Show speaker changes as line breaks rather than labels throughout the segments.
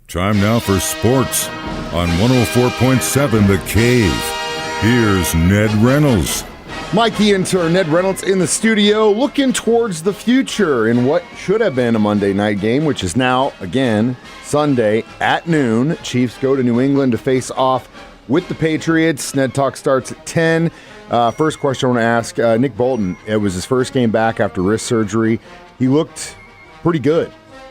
Time now for sports on 104.7 The Cave. Here's Ned Reynolds.
Mikey Inter, Ned Reynolds in the studio, looking towards the future in what should have been a Monday night game, which is now, again, Sunday at noon. Chiefs go to New England to face off with the Patriots. Ned Talk starts at 10. First question I want to ask, Nick Bolton. It was his first game back after wrist surgery. He looked pretty good.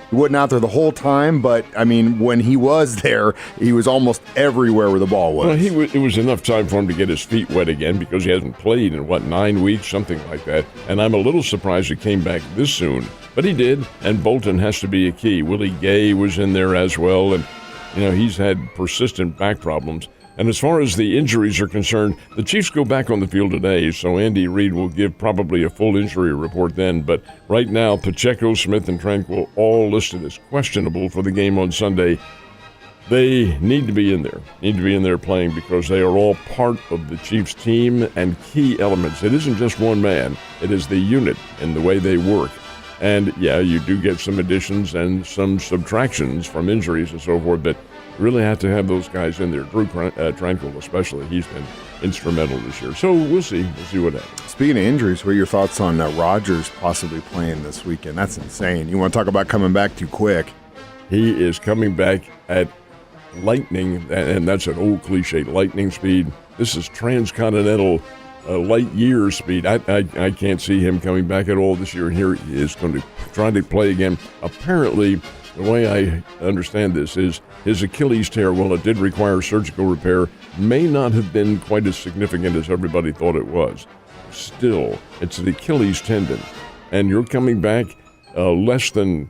He wasn't out there the whole time, but, I mean, when he was there, he was almost everywhere where the ball was.
Well, it was enough time for him to get his feet wet again because he hasn't played in, 9 weeks, something like that. And I'm a little surprised he came back this soon. But he did, and Bolton has to be a key. Willie Gay was in there as well, and, he's had persistent back problems. And as far as the injuries are concerned, the Chiefs go back on the field today, so Andy Reid will give probably a full injury report then. But right now, Pacheco, Smith, and Tranquill all listed as questionable for the game on Sunday. They need to be in there playing because they are all part of the Chiefs team and key elements. It isn't just one man. It is the unit and the way they work. And, yeah, you do get some additions and some subtractions from injuries and so forth, but really have to have those guys in there. Drew Tranquill especially, he's been instrumental this year. So we'll see what happens.
Speaking of injuries, what are your thoughts on Rodgers possibly playing this weekend? That's insane. You want to talk about coming back too quick.
He is coming back at lightning, and that's an old cliche, lightning speed. This is transcontinental light year speed. I can't see him coming back at all this year. Here he is going to try to play again. Apparently, the way I understand this is his Achilles tear, while it did require surgical repair, may not have been quite as significant as everybody thought it was. Still, it's the Achilles tendon. And you're coming back less than,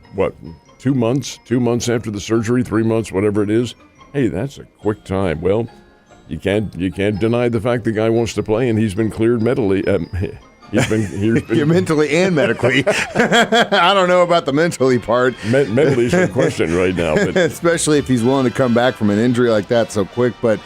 2 months? 2 months after the surgery, 3 months, whatever it is. Hey, that's a quick time. Well, you can't deny the fact the guy wants to play, and he's been cleared mentally. He's been
mentally and medically. I don't know about the mentally part.
Mentally is a question right now. But
especially if he's willing to come back from an injury like that so quick. But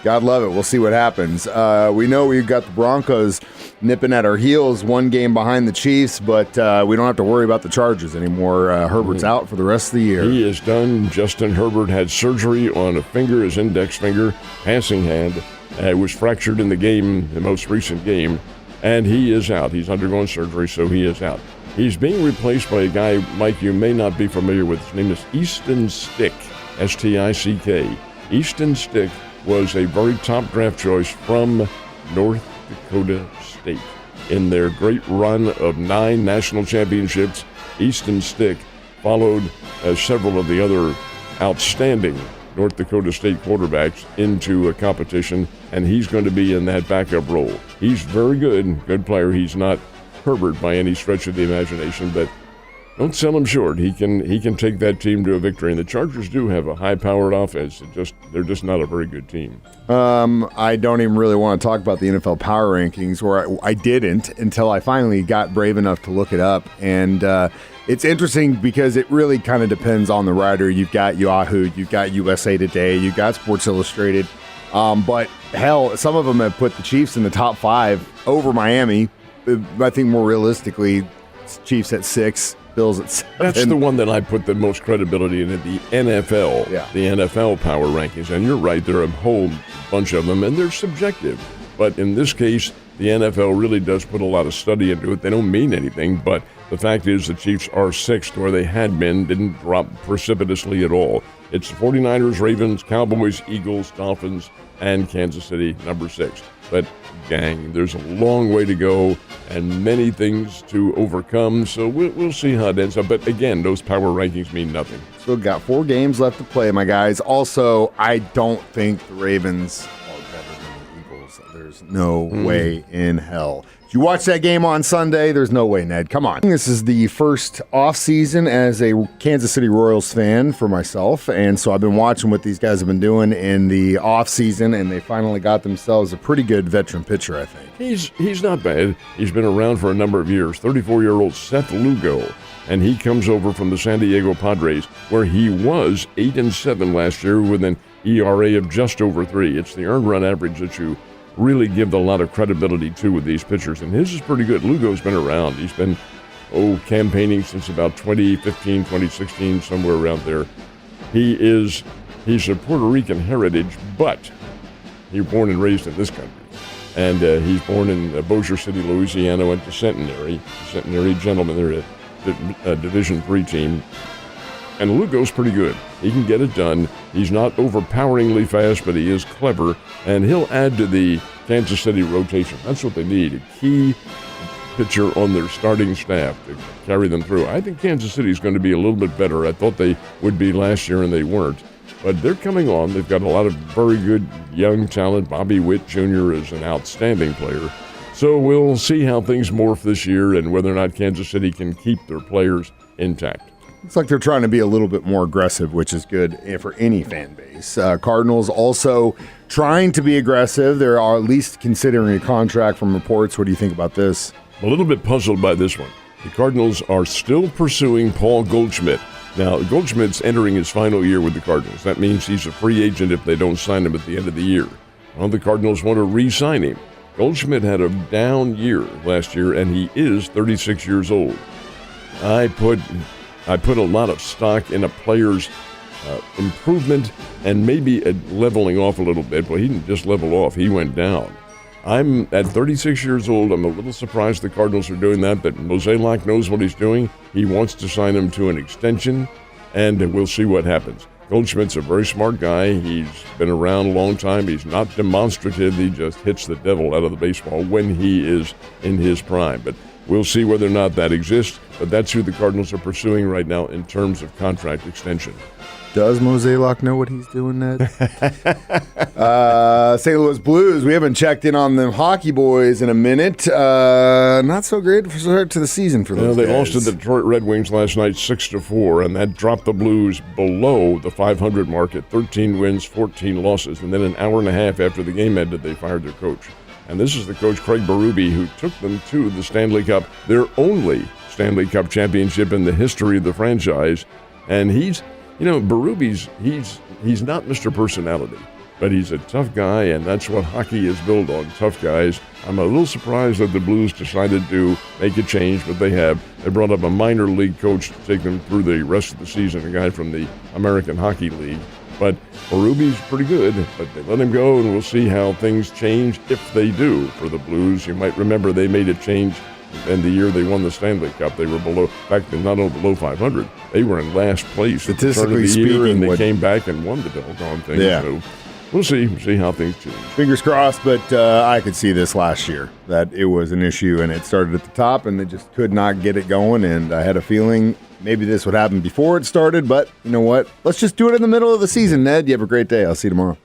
God love it. We'll see what happens. We know we've got the Broncos nipping at our heels, one game behind the Chiefs, but we don't have to worry about the Chargers anymore. Herbert's out for the rest of the year.
He is done. Justin Herbert had surgery on a finger, his index finger, passing hand. It was fractured in the most recent game. And he is out. He's undergoing surgery, so he is out. He's being replaced by a guy, Mike, you may not be familiar with. His name is Easton Stick, S-T-I-C-K. Easton Stick was a very top draft choice from North Dakota State. In their great run of 9 national championships, Easton Stick followed several of the other outstanding North Dakota State quarterbacks into a competition, and he's going to be in that backup role. He's very good player. He's not Herbert by any stretch of the imagination, but don't sell him short. He can take that team to a victory, and the Chargers do have a high-powered offense. They're just not a very good team.
I don't even really want to talk about the NFL power rankings, or I didn't until I finally got brave enough to look it up, and it's interesting because it really kind of depends on the writer. You've got Yahoo, you've got USA Today, you've got Sports Illustrated. But hell, some of them have put the Chiefs in the top 5 over Miami. I think more realistically, Chiefs at 6, Bills at 7.
That's the one that I put the most credibility in, the NFL, the NFL power rankings. And you're right, there are a whole bunch of them, and they're subjective. But in this case, the NFL really does put a lot of study into it. They don't mean anything, but the fact is the Chiefs are 6th where they had been, didn't drop precipitously at all. It's the 49ers, Ravens, Cowboys, Eagles, Dolphins, and Kansas City, number 6. But, gang, there's a long way to go and many things to overcome, so we'll see how it ends up. But, again, those power rankings mean nothing.
Still got 4 games left to play, my guys. Also, I don't think the Ravens are better than the Eagles. There's no way in hell. If you watch that game on Sunday, there's no way, Ned. Come on. This is the first off-season as a Kansas City Royals fan for myself, and so I've been watching what these guys have been doing in the off-season, and they finally got themselves a pretty good veteran pitcher, I think.
He's not bad. He's been around for a number of years. 34-year-old Seth Lugo, and he comes over from the San Diego Padres, where he was 8-7 last year with an ERA of just over 3. It's the earned run average that you really give a lot of credibility to with these pitchers, and his is pretty good. Lugo's been around. He's been campaigning since about 2015, 2016, somewhere around there. he's of Puerto Rican heritage, but he was born and raised in this country. And he's born in Bossier City, Louisiana, went to Centenary gentlemen. They're a Division III team. And Lugo's pretty good. He can get it done. He's not overpoweringly fast, but he is clever. And he'll add to the Kansas City rotation. That's what they need, a key pitcher on their starting staff to carry them through. I think Kansas City is going to be a little bit better. I thought they would be last year, and they weren't. But they're coming on. They've got a lot of very good young talent. Bobby Witt Jr. is an outstanding player. So we'll see how things morph this year and whether or not Kansas City can keep their players intact.
Looks like they're trying to be a little bit more aggressive, which is good for any fan base. Cardinals also trying to be aggressive. They're at least considering a contract from reports. What do you think about this?
I'm a little bit puzzled by this one. The Cardinals are still pursuing Paul Goldschmidt. Now, Goldschmidt's entering his final year with the Cardinals. That means he's a free agent if they don't sign him at the end of the year. Well, the Cardinals want to re-sign him. Goldschmidt had a down year last year, and he is 36 years old. I put a lot of stock in a player's improvement and maybe a leveling off a little bit. Well, he didn't just level off. He went down. I'm at 36 years old. I'm a little surprised the Cardinals are doing that, but Mozeliak knows what he's doing. He wants to sign him to an extension, and we'll see what happens. Goldschmidt's a very smart guy. He's been around a long time. He's not demonstrative. He just hits the devil out of the baseball when he is in his prime. But we'll see whether or not that exists. But that's who the Cardinals are pursuing right now in terms of contract extension.
Does Mozeliak know what he's doing, Ned? St. Louis Blues, we haven't checked in on them hockey boys in a minute. Not so great for start to the season for those
They
guys.
lost to the Detroit Red Wings last night 6-4, and that dropped the Blues below the 500 mark at 13 wins, 14 losses. And then an hour and a half after the game ended, they fired their coach. And this is the coach, Craig Berube, who took them to the Stanley Cup, their only Stanley Cup championship in the history of the franchise. And Berube's, he's not Mr. Personality, but he's a tough guy, and that's what hockey is built on, tough guys. I'm a little surprised that the Blues decided to make a change, but they have. They brought up a minor league coach to take them through the rest of the season, a guy from the American Hockey League. But Berube's pretty good, but they let him go, and we'll see how things change if they do for the Blues. You might remember they made a change in the year they won the Stanley Cup. They were below, in fact, not only below 500. They were in last place at the start of the year, and they came back and won the doggone thing.
Yeah.
So we'll see how things change.
Fingers crossed, but I could see this last year, that it was an issue, and it started at the top, and they just could not get it going, and I had a feeling maybe this would happen before it started, but you know what? Let's just do it in the middle of the season, Ned. You have a great day. I'll see you tomorrow.